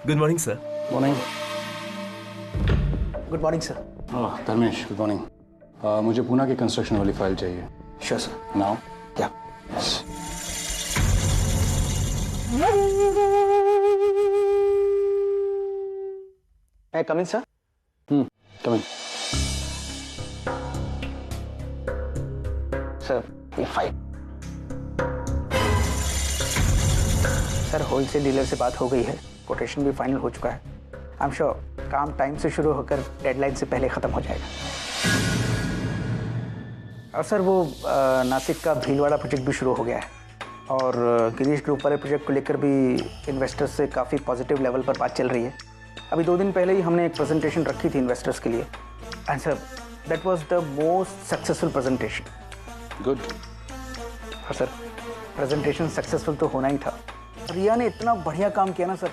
Good morning sir. Morning. Good morning sir. Dharmesh, good morning. मुझे पूना की construction वाली file चाहिए। Sure sir. नाउ? या। यस। मैं कम इन सर? कम इन। सर ये फाइल। सर होलसेल डीलर से बात हो गई है, कोटेशन भी फाइनल हो चुका है। आई एम श्योर काम टाइम से शुरू होकर डेडलाइन से पहले ख़त्म हो जाएगा। और सर वो नासिक का भीलवाड़ा प्रोजेक्ट भी शुरू हो गया है और गिरीश ग्रुप वाले प्रोजेक्ट को लेकर भी इन्वेस्टर्स से काफ़ी पॉजिटिव लेवल पर बात चल रही है। अभी 2 दिन पहले ही हमने एक प्रेजेंटेशन रखी थी इन्वेस्टर्स के लिए and sir that was the most successful presentation. Good. हाँ सर, प्रेजेंटेशन सक्सेसफुल तो होना ही था। रिया ने इतना बढ़िया काम किया ना सर।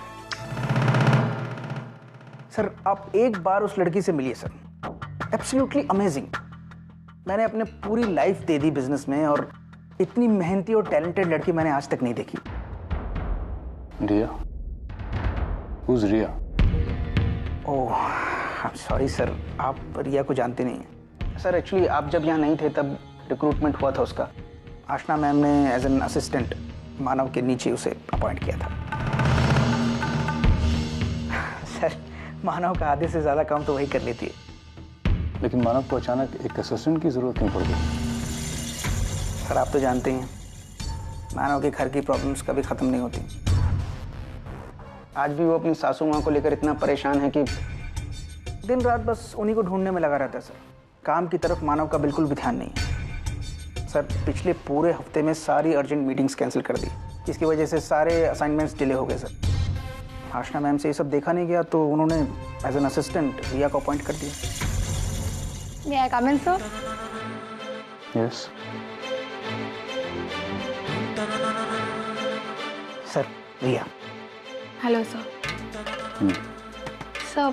सर आप एक बार उस लड़की से मिलिए सर, एब्सोल्युटली अमेजिंग। मैंने अपने पूरी लाइफ दे दी बिजनेस में और इतनी मेहनती और टैलेंटेड लड़की मैंने आज तक नहीं देखी। Riya? Who's Riya? Oh I am sorry sir, आप रिया को जानते नहीं हैं। सर एक्चुअली आप जब यहाँ नहीं थे तब रिक्रूटमेंट हुआ था उसका। आशना मैम ने एज एन असिस्टेंट मानव के नीचे उसे अपॉइंट किया था। सर मानव का आधे से ज़्यादा काम तो वही कर लेती है। लेकिन मानव को अचानक एक असिस्टेंट की जरूरत क्यों पड़ गई? सर आप तो जानते हैं मानव के घर की प्रॉब्लम्स कभी ख़त्म नहीं होती। आज भी वो अपनी सासू माँ को लेकर इतना परेशान है कि दिन रात बस उन्हीं को ढूंढने में लगा रहता है। सर काम की तरफ मानव का बिल्कुल भी ध्यान नहीं है। सर पिछले पूरे हफ्ते में सारी अर्जेंट मीटिंग्स कैंसिल कर दी, जिसकी वजह से सारे असाइनमेंट्स डिले हो गए। सर आशना मैम से ये सब देखा नहीं गया तो उन्होंने एज एन असिस्टेंट रिया को अपॉइंट कर दिया। May I come in, sir? Yes. Sir Riya. Hello, sir. Sir,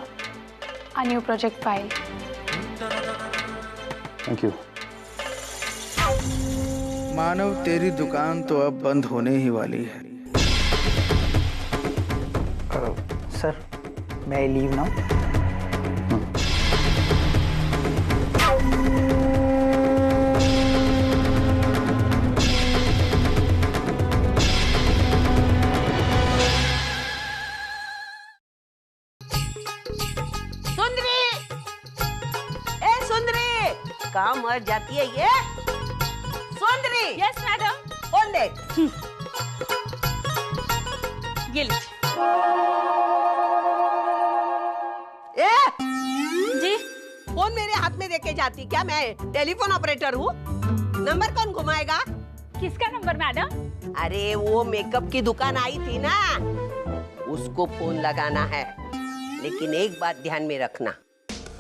a new project file. Thank you. Manav तेरी दुकान तो अब बंद होने ही वाली है। Sir may I leave now? कहाँ मर जाती है ये सुंदरी? Yes, madam. फोन दे। ये लीजिए। ए जी? फोन मेरे हाथ में देके जाती क्या? मैं टेलीफोन ऑपरेटर हूँ। नंबर कौन घुमाएगा? किसका नंबर मैडम? अरे वो मेकअप की दुकान आई थी ना, उसको फोन लगाना है। लेकिन एक बात ध्यान में रखना,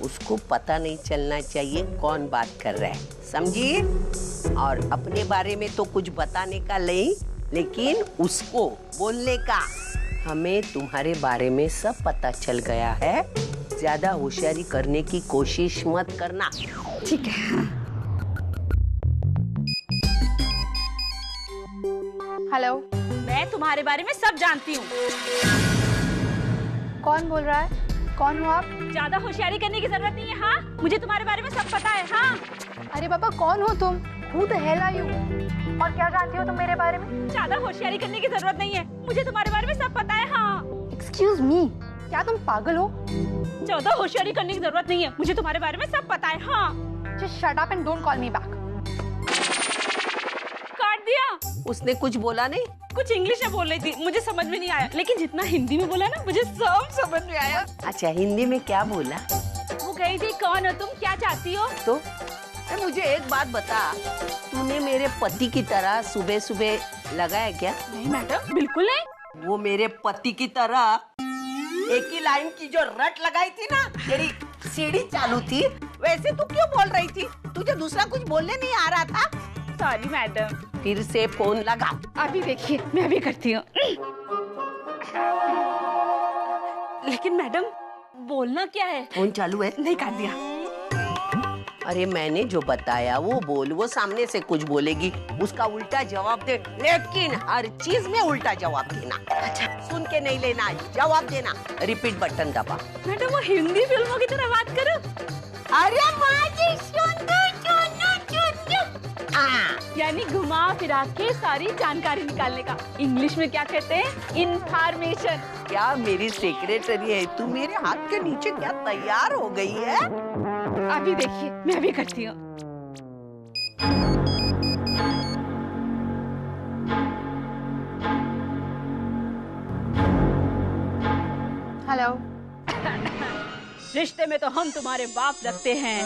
उसको पता नहीं चलना चाहिए कौन बात कर रहा है, समझी? और अपने बारे में तो कुछ बताने का नहीं, लेकिन उसको बोलने का। हमें तुम्हारे बारे में सब पता चल गया है, ज्यादा होशियारी करने की कोशिश मत करना। ठीक है। हेलो, मैं तुम्हारे बारे में सब जानती हूँ। कौन बोल रहा है? कौन हो आप? ज्यादा होशियारी करने की जरूरत नहीं है। हाँ, मुझे तुम्हारे बारे में सब पता है। हाँ। अरे बाबा, कौन हो तुम? Who the hell are you? और क्या जानती हो तुम मेरे बारे में? ज्यादा होशियारी करने की जरूरत नहीं है, मुझे तुम्हारे बारे में सब पता है। हाँ। Excuse me, क्या तुम पागल हो? ज्यादा होशियारी करने की जरूरत नहीं है, मुझे तुम्हारे बारे में सब पता है। हाँ। Just shut up and don't call me back. काट दिया। उसने कुछ बोला नहीं? कुछ इंग्लिश में बोल रही थी, मुझे समझ में नहीं आया, लेकिन जितना हिंदी में बोला ना मुझे सब समझ में आया। अच्छा, हिंदी में क्या बोला? वो कही थी कौन हो तुम, क्या चाहती हो? तो मुझे एक बात बता, तूने मेरे पति की तरह सुबह सुबह लगाया क्या? नहीं मैडम, बिल्कुल नहीं। वो मेरे पति की तरह एक ही लाइन की जो रट लगाई थी ना, तेरी सीढ़ी चालू थी, वैसे तू क्यों बोल रही थी? तुझे दूसरा कुछ बोलने नहीं आ रहा था? Sorry madam. फिर से फोन लगा। अभी देखिए, मैं अभी करती हूँ। लेकिन मैडम बोलना क्या है? फोन चालू है? नहीं, काट दिया। अरे मैंने जो बताया वो बोल, वो सामने से कुछ बोलेगी उसका उल्टा जवाब दे, लेकिन हर चीज में उल्टा जवाब देना। अच्छा, सुन के नहीं लेना, जवाब देना। रिपीट बटन दबा। मैडम वो हिंदी फिल्मों की तरह बात करो। अरे माजी यानी घुमा फिरा के सारी जानकारी निकालने का। इंग्लिश में क्या कहते हैं? इंफॉर्मेशन। क्या मेरी सेक्रेटरी है तू? मेरे हाथ के नीचे क्या तैयार हो गई है? अभी देखिए मैं भी करती हूँ। हेलो। रिश्ते में तो हम तुम्हारे बाप लगते हैं।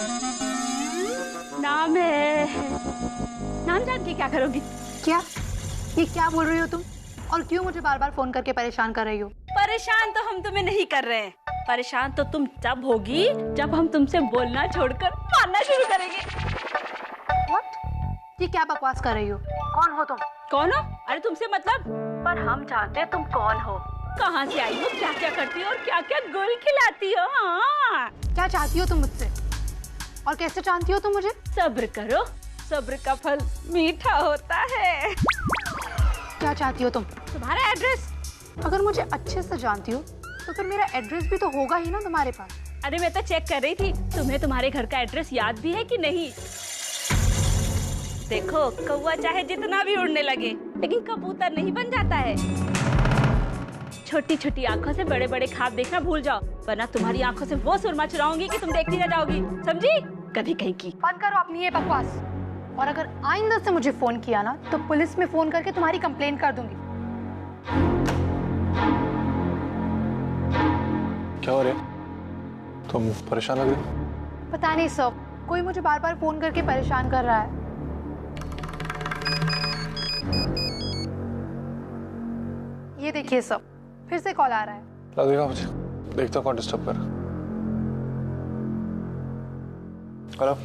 नाम जान के क्या करोगी? क्या? ये क्या बोल रही हो तुम? और क्यों मुझे बार बार फोन करके परेशान कर रही हो? परेशान तो हम तुम्हें नहीं कर रहे हैं। परेशान तो तुम तब होगी जब हम तुमसे बोलना छोड़कर मानना शुरू करेंगे। What? ये क्या बकवास कर रही हो? कौन हो तुम? कौन हो? अरे तुमसे मतलब? पर हम जानते हैं तुम कौन हो, कहाँ से आई हो, क्या क्या करती हो और क्या क्या गुल खिलाती हो। हाँ। क्या चाहती हो तुम मुझसे? और कैसे जानती हो तुम मुझे? सब्र करो, सब्र का फल मीठा होता है। क्या चाहती हो तुम? तुम्हारा एड्रेस। अगर मुझे अच्छे से जानती हो तो फिर मेरा एड्रेस भी तो होगा ही ना तुम्हारे पास। अरे मैं तो चेक कर रही थी तुम्हें तुम्हारे घर का एड्रेस याद भी है कि नहीं। देखो कौवा चाहे जितना भी उड़ने लगे लेकिन कबूतर नहीं बन जाता है। छोटी छोटी आंखों से बड़े बड़े ख्वाब देखना भूल जाओ, वरना तुम्हारी आंखों से वो सुरमा चुराऊंगी कि तुम देखती रह जाओगी, समझी? कभी कहीं की। बंद करो अपनी ये बकवास। और अगर आइंदा से मुझे फोन किया ना तो पुलिस में फोन करके तुम्हारी कंप्लेंट कर दूंगी। क्या हो रहा है? तुम परेशान लग रही? पता नहीं सर, कोई मुझे बार बार फोन करके परेशान कर रहा है। ये देखिए सर, फिर से कॉल आ रहा है। लगेगा मुझे, देखता हूँ कौन डिस्टर्ब कर। हेलो,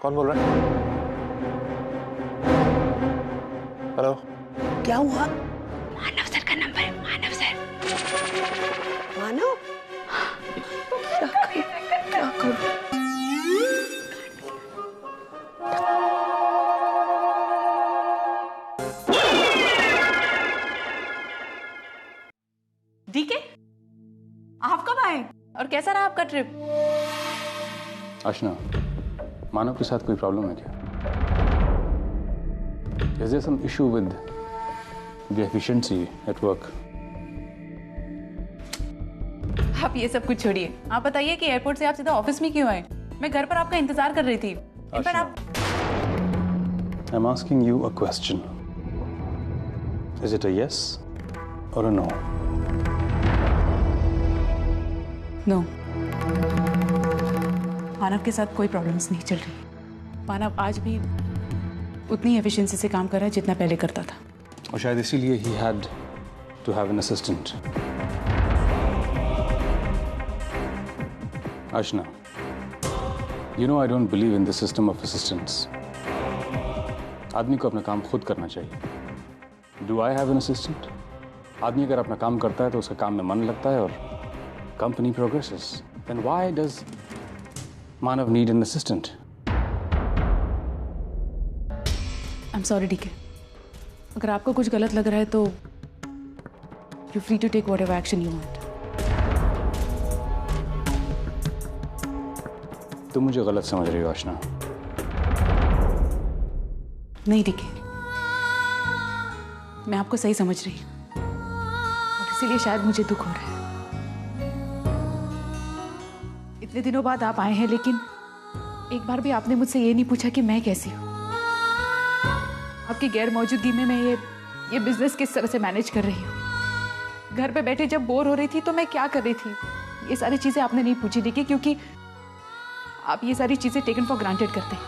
कौन बोल रहा है? हेलो, क्या हुआ? मानव सर का नंबर है। मानव सर। मानव? क्या करूं? डीके, आप कब आए और कैसा रहा आपका ट्रिप? आशना, मानव के साथ कोई प्रॉब्लम है क्या? Is there some issue with the efficiency at work? आप ये सब कुछ छोड़िए, आप बताइए कि एयरपोर्ट से आप सीधा ऑफिस में क्यों आए? मैं घर पर आपका इंतजार कर रही थी। इन पर आप I'm asking you a question. Is it a yes or a no? No. Manav के साथ कोई प्रॉब्लम्स नहीं चल रही। मानव आज भी उतनी एफिशिएंसी से काम कर रहा है जितना पहले करता था। और शायद इसीलिए he had to have an assistant. Ashna, you know I don't believe in the system of assistants. आदमी को अपना काम खुद करना चाहिए। Do I have an assistant? आदमी अगर अपना काम करता है तो उसका काम में मन लगता है और company progresses. Then why does Manav need an assistant? I'm sorry DK, अगर आपको कुछ गलत लग रहा है तो you're free to take whatever action you want. तुम मुझे गलत समझ रही हो आशना। नहीं डीके, मैं आपको सही समझ रही हूँ और इसीलिए शायद मुझे दुख हो रहा है। इतने दिनों बाद आप आए हैं लेकिन एक बार भी आपने मुझसे ये नहीं पूछा कि मैं कैसी हूँ। आपकी गैर मौजूदगी में मैं ये बिजनेस किस तरह से मैनेज कर रही हूँ। घर पे बैठे जब बोर हो रही थी तो मैं क्या कर रही थी, ये सारी चीजें आपने नहीं पूछी देखिए, क्योंकि आप ये सारी चीजें टेकन फॉर ग्रांटेड करते हैं।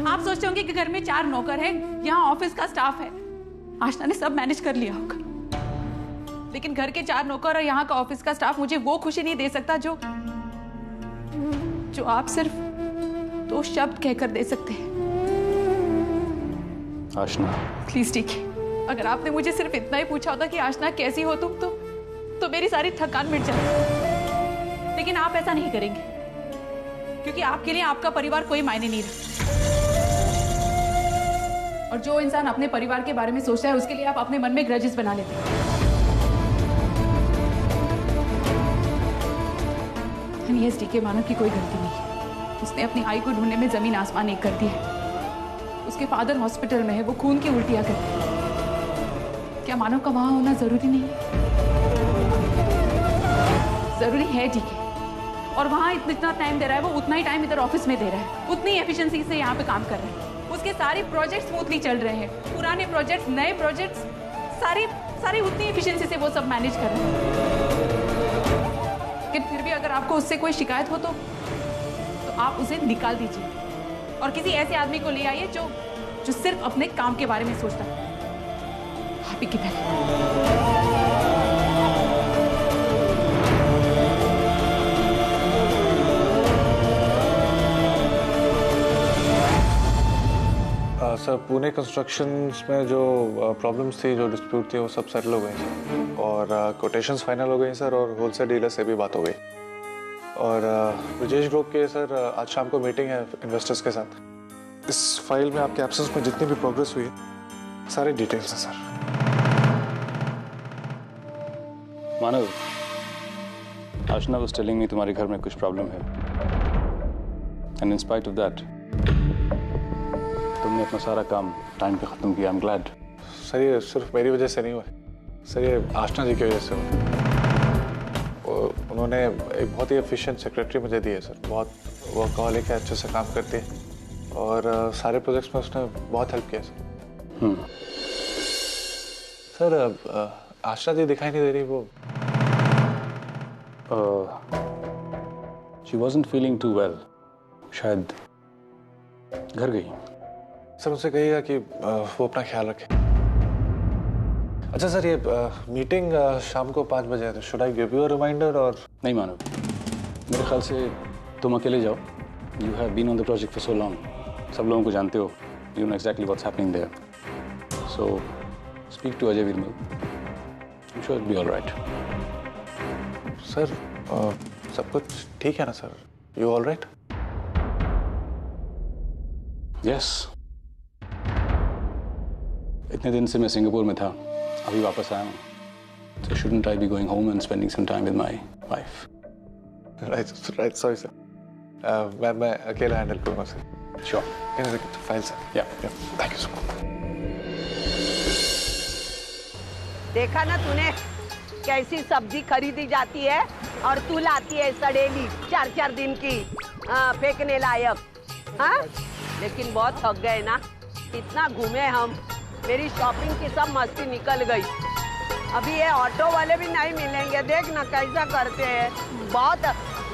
आप सोचते होंगे कि घर में 4 नौकर हैं, यहाँ ऑफिस का स्टाफ है, आशना ने सब मैनेज कर लिया होगा। लेकिन घर के 4 नौकर और यहाँ का ऑफिस का स्टाफ मुझे वो खुशी नहीं दे सकता जो आप सिर्फ 2 शब्द कहकर दे सकते हैं। आशना, प्लीज ठीक है, अगर आपने मुझे सिर्फ इतना ही पूछा होता कि आशना कैसी हो तुम, तो मेरी सारी थकान मिट जाती। लेकिन आप ऐसा नहीं करेंगे, क्योंकि आपके लिए आपका परिवार कोई मायने नहीं रखता। और जो इंसान अपने परिवार के बारे में सोचता है उसके लिए आप अपने मन में ग्रजेस बना लेते हैं। यस डीके, मानव की कोई गलती नहीं है। उसने अपनी आई को ढूंढने में जमीन आसमान एक कर दी है। उसके फादर हॉस्पिटल में है, वो खून की उल्टियां करते हैं। क्या मानव का वहां होना जरूरी नहीं है? जरूरी है डीके। और वहां इतना टाइम दे रहा है, वो उतना ही टाइम इधर ऑफिस में दे रहा है, उतनी एफिशिएंसी से यहाँ पे काम कर रहा है। उसके सारे प्रोजेक्ट्स स्मूथली चल रहे हैं, पुराने प्रोजेक्ट्स, नए प्रोजेक्ट्स, सारी उतनी एफिशिएंसी से वो सब मैनेज कर रहे हैं। लेकिन फिर भी अगर आपको उससे कोई शिकायत हो तो आप उसे निकाल दीजिए और किसी ऐसे आदमी को ले आइए जो सिर्फ अपने काम के बारे में सोचता है। हैप्पी की पहले सर, पुणे कंस्ट्रक्शंस में जो प्रॉब्लम्स थी, जो डिस्प्यूट थी, वो सब सेटल हो गई सर। और कोटेशंस फाइनल हो गई सर, और होलसेल डीलर से भी बात हो गई। और विजेश ग्रुप के सर आज शाम को मीटिंग है इन्वेस्टर्स के साथ। इस फाइल में आपके एब्सेंस में जितनी भी प्रोग्रेस हुई है, सारे डिटेल्स हैं sir. Manav, Aashna was telling me तुम्हारे घर में कुछ प्रॉब्लम है, and in spite of that तुमने अपना सारा काम टाइम पे खत्म किया। I am glad. सर, ये सिर्फ मेरी वजह से नहीं हुआ सर, ये आशना जी की वजह से हुआ। उन्होंने एक बहुत ही एफिशिएंट सेक्रेटरी मुझे दी है सर, बहुत वर्कहॉलिक है, अच्छे से काम करती है, और सारे प्रोजेक्ट्स में उसने बहुत हेल्प किया सर। सर, आशना जी दिखाई नहीं दे रही। वो she wasn't feeling too well, शायद घर गई। सर, उनसे कहिएगा कि वो अपना ख्याल रखे। अच्छा सर, ये मीटिंग शाम को 5 बजे है, तो should I give you a reminder? और नहीं मानव, मेरे ख्याल से तुम अकेले जाओ। You have been on the project for so long, सब लोगों को जानते हो, you know exactly what's happening there. So speak to Ajay Virmal, I am sure it be all right. Sir, सब कुछ ठीक है ना sir? You all right? Yes. इतने दिन से मैं सिंगापुर में था, अभी वापस आया हूँ। So shouldn't I be going home and spending some time with my wife? Right, sorry sir. मैं अकेला हैंडल करूँगा sir. Sure. Can I get the file sir? Yeah. Thank you so much. देखा ना तूने कैसी सब्जी खरीदी जाती है और तू लाती है सड़ेली 4-4 दिन की, फेंकने लायक। हाँ, लेकिन बहुत थक गए ना, इतना घूमे हम, मेरी शॉपिंग की सब मस्ती निकल गई। अभी ये ऑटो वाले भी नहीं मिलेंगे, देख ना कैसा करते हैं, बहुत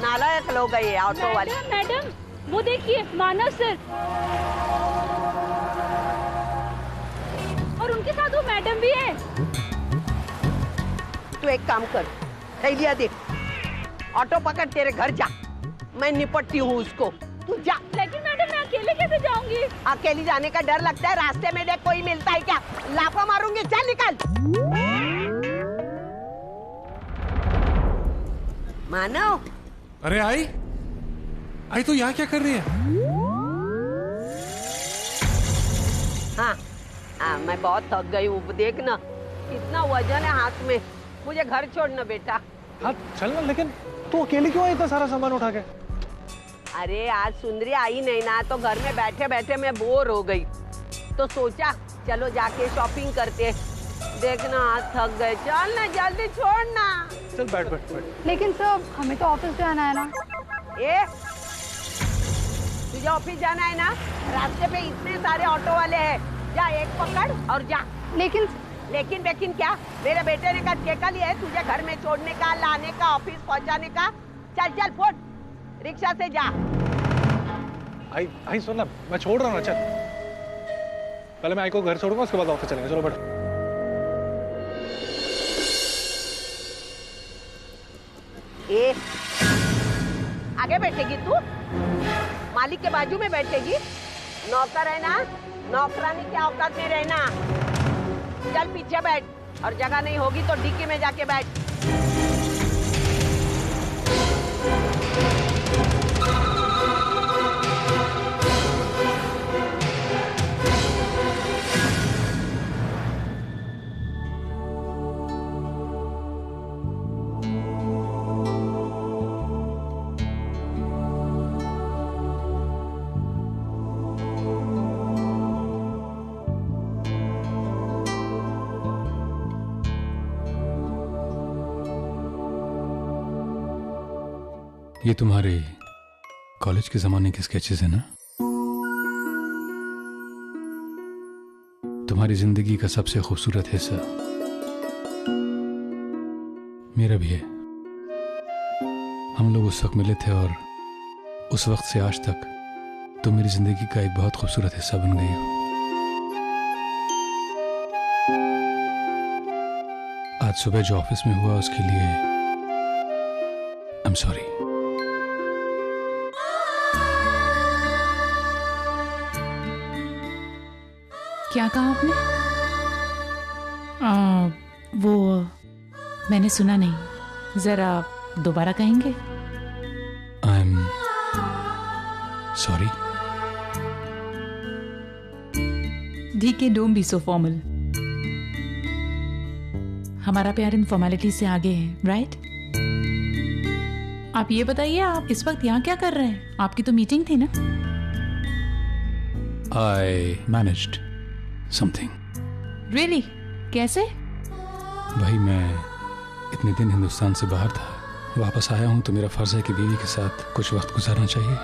नालायक लोग हैं ये ऑटो वाले। मैडम, वो देखिए मानव सर, और उनके साथ वो मैडम भी है। तू एक काम कर, थैलिया दे, ऑटो पकड़, तेरे घर जा, मैं निपटती हूँ उसको, तू जा। लेकिन मैडम, मैं अकेले कैसे जाऊंगी? अकेली जाने का डर लगता है? रास्ते में देख कोई मिलता है क्या? लाफा मारूंगी, चल निकल। मानव, अरे आई तो यहाँ क्या कर रही है? हाँ, मैं बहुत थक गई हूँ, देख ना इतना वजन है हाथ में, मुझे घर छोड़ना बेटा। हाँ चलना, लेकिन तू अकेली क्यों आई इतना सारा सामान उठा के? अरे आज सुंदरी आई नहीं ना, तो घर में बैठे बैठे मैं बोर हो गई, तो सोचा चलो जाके शॉपिंग करते। देखना आज थक गए, चल ना जल्दी, छोड़ना। चल बैठ। लेकिन सर, हमें तो ऑफिस जाना है ना। ए, तुझे ऑफिस जाना है ना? रास्ते पे इतने सारे ऑटो वाले हैं, जा एक पकड़ और जा। लेकिन क्या? मेरे बेटे ने ठेका लिया है तुझे घर में छोड़ने का, लाने का, ऑफिस पहुंचाने का। चल फोड़, रिक्शा से जा। आई सुन ना, मैं छोड़ रहा हूँ ना, चल। पहले मैं आई को घर छोड़ूंगा, उसके बाद ऑफिस चलेंगे। चलो बैठ। ए, आगे बैठेगी तू? मालिक के बाजू में बैठेगी? नौकर है ना, नौकरानी के औकात में रहना। चल पीछे बैठ, और जगह नहीं होगी तो डिक्की में जाके बैठ। ये तुम्हारे कॉलेज के ज़माने के स्केचेस हैं ना? तुम्हारी जिंदगी का सबसे खूबसूरत हिस्सा मेरा भी है। हम लोग उस वक्त मिले थे और उस वक्त से आज तक तुम मेरी जिंदगी का एक बहुत खूबसूरत हिस्सा बन गई हो। आज सुबह जो ऑफिस में हुआ उसके लिए आई एम सॉरी। क्या कहा आपने? वो मैंने सुना नहीं, जरा दोबारा कहेंगे? आई am sorry. DK, don't be so formal. हमारा प्यार इन फॉर्मेलिटी से आगे है, राइट? आप ये बताइए, आप इस वक्त यहाँ क्या कर रहे हैं? आपकी तो मीटिंग थी ना? आई मैनेज्ड समथिंग। रियली? कैसे? भाई मैं इतने दिन हिंदुस्तान से बाहर था, वापस आया हूँ तो मेरा फर्ज है कि बीवी के साथ कुछ वक्त गुजारना चाहिए।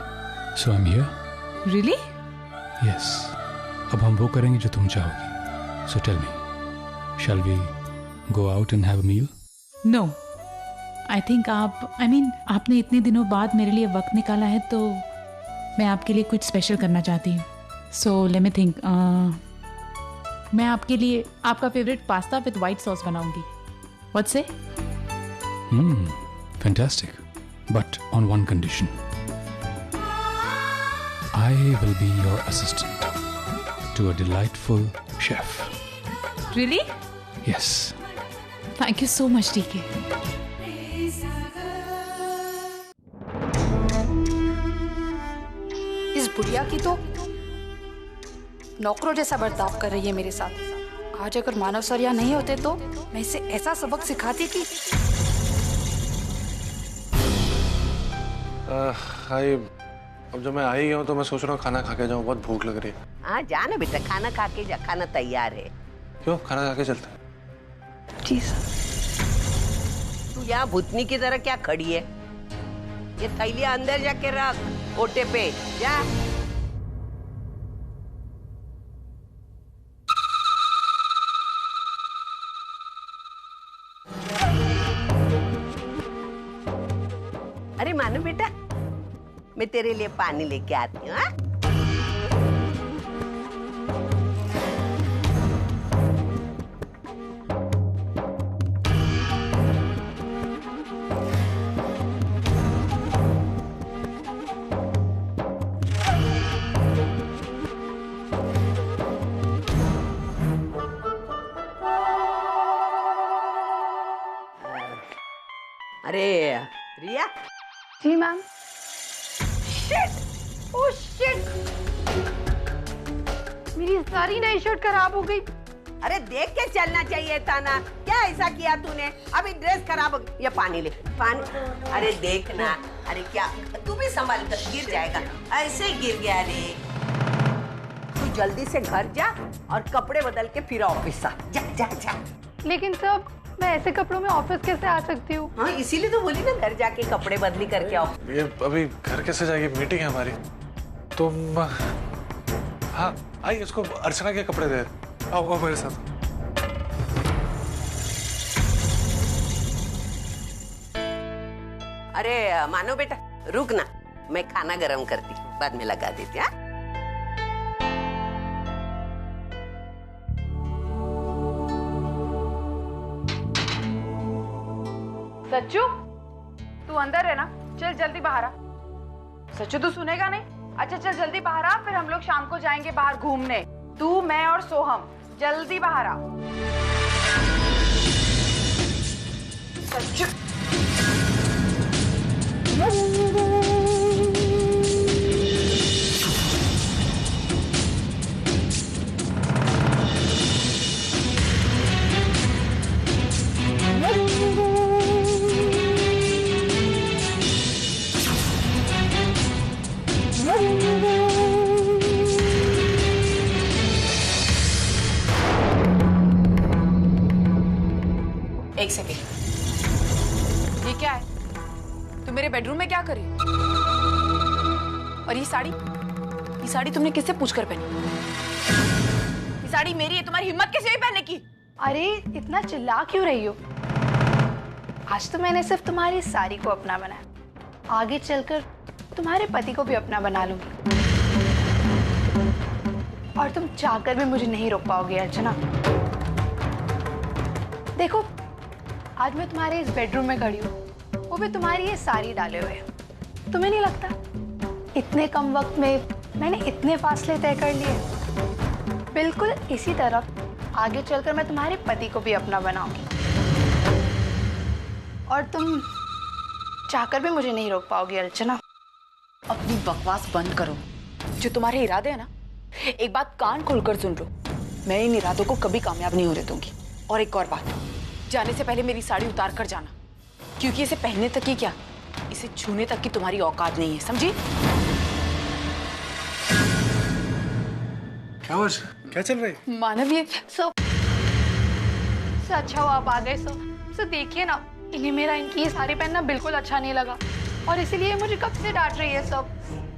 So I am here. Really? Yes. अब हम वो करेंगे जो तुम चाहोगी। So tell me, shall we go out and have a meal? No, I think आपने इतने दिनों बाद मेरे लिए वक्त निकाला है तो मैं आपके लिए कुछ स्पेशल करना चाहती हूँ। So let me think. मैं आपके लिए आपका favourite pasta with white sauce बनाऊंगी। What say? Fantastic, but on one condition. I will be your assistant to a delightful chef. Really? Yes. Thank you so much DK। इस बुढ़िया की तो नौकरों जैसा बर्ताव कर रही है मेरे साथ। आज अगर मानव सर यहाँ नहीं होते तो मैं इसे ऐसा सबक सिखाती कि अब जब मैं आ ही गया हूँ तो मैं सोच रहा हूँ खाना खा के जाऊँ, बहुत भूख लग रही है। हाँ जा ना बेटा, खाना खा के जा, खाना तैयार है। क्यों? खाना खा के चलते हैं। जी सर। तू यहाँ भूतनी की तरह क्या खड़ी है? ये थैलियाँ अंदर जाके रख ओटे पे, जा। अरे मानो बेटा, मैं तेरे लिए पानी लेके आती हूँ। हाँ? अरे रिया। जी मैम। शिट! Oh shit! मेरी सारी नई शर्ट खराब हो गई। अरे देख के चलना चाहिए था ना, क्या ऐसा किया तूने? अभी ड्रेस खराब हो गई। ये पानी ले, पानी। अरे देखना, अरे क्या तू भी संभाल कर, गिर जाएगा। ऐसे गिर गया रे। तू जल्दी से घर जा और कपड़े बदल के फिर ऑफिस आ। जा जा जा। लेकिन सब मैं ऐसे कपड़ों में ऑफिस कैसे आ सकती हूँ? हाँ इसीलिए तो बोली ना, घर जाके कपड़े बदली करके आओ। ये अभी घर कैसे जाएगी? मीटिंग है हमारी। तुम हाँ आई, इसको अर्चना के कपड़े दे। आओ आओ मेरे साथ। अरे मानो बेटा रुक ना, मैं खाना गरम करती हूँ, बाद में लगा देती। हाँ सच्चू, तू अंदर है ना? चल जल्दी बाहर आ। सच्चू तू सुनेगा नहीं? अच्छा चल जल्दी बाहर आ, फिर हम लोग शाम को जाएंगे बाहर घूमने। तू, मैं और सोहम, जल्दी बाहर आ। सच्चू। एक सेकेंड, ये क्या है? तुम तुम मेरे बेडरूम में क्या कर रही हो? और ये साड़ी तुमने किससे पूछकर पहनी? ये साड़ी मेरी है, तुम्हारी हिम्मत कैसे हुई पहनने की? अरे इतना चिल्ला क्यों रही हो? आज तो मैंने सिर्फ तुम्हारी साड़ी को अपना बनाया, आगे चलकर तुम्हारे पति को भी अपना बना लूंगी। और तुम चाहकर भी मुझे नहीं रोक पाओगे अर्चना। देखो, आज मैं तुम्हारे इस बेडरूम में खड़ी हूँ, वो भी तुम्हारी ये साड़ी डाले हुए। तुम्हें नहीं लगता इतने कम वक्त में मैंने इतने फासले तय कर लिए? बिल्कुल इसी तरह आगे चलकर मैं तुम्हारे पति को भी अपना बनाऊंगी, और तुम चाहकर भी मुझे नहीं रोक पाओगी अर्चना। अपनी बकवास बंद करो। जो तुम्हारे इरादे हैं ना, एक बात कान खोलकर सुन लो, मैं इन इरादों को कभी कामयाब नहीं होने दूंगी। और एक और बात, जाने से पहले मेरी साड़ी उतार कर जाना, क्योंकि इसे पहनने तक ही क्या, इसे छूने तक की तुम्हारी औकात नहीं है, समझी? क्या हुआ? क्या चल रहा है? मानव, ये सो अच्छा हो आप आ गए। सो देखिए ना, इन्हें मेरा इनकी ये साड़ी पहनना बिल्कुल अच्छा नहीं लगा, और इसीलिए मुझे कब से डांट रही है सब।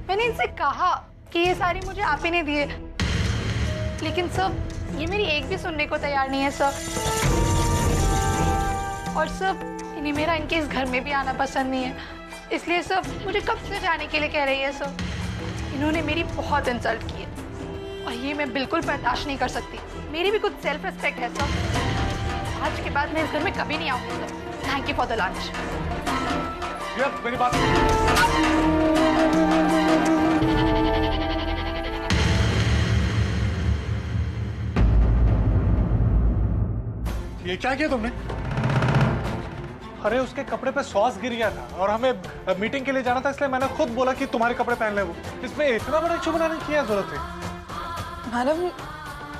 मैंने इनसे कहा कि ये साड़ी मुझे आप ही ने दी है, लेकिन सब ये मेरी एक भी सुनने को तैयार नहीं है सब। और सब इन्हें मेरा इनके इस घर में भी आना पसंद नहीं है, इसलिए सब मुझे कब से जाने के लिए कह रही है सब। इन्होंने मेरी बहुत इंसल्ट की है, और ये मैं बिल्कुल बर्दाश्त नहीं कर सकती। मेरी भी कुछ सेल्फ रिस्पेक्ट है सब। आज के बाद मैं इस घर में कभी नहीं आऊंगी सब। Thank you for the lunch. मेरी बात ये क्या किया तुमने? अरे उसके कपड़े पे सॉस गिर गया था और हमें मीटिंग के लिए जाना था, इसलिए मैंने खुद बोला कि तुम्हारे कपड़े पहन ले। वो इसमें इतना बड़ा इशू बनाने की क्या जरूरत है? मानव,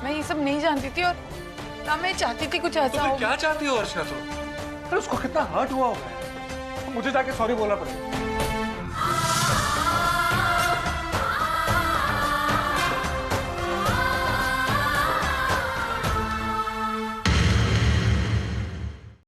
मैं ये सब नहीं जानती थी, और ना मैं चाहती थी कुछ ऐसा हो। क्या चाहती हो अर्चना? तो अरे उसको कितना हर्ट हुआ होगा, मुझे जाके सॉरी बोलना पड़ेगा।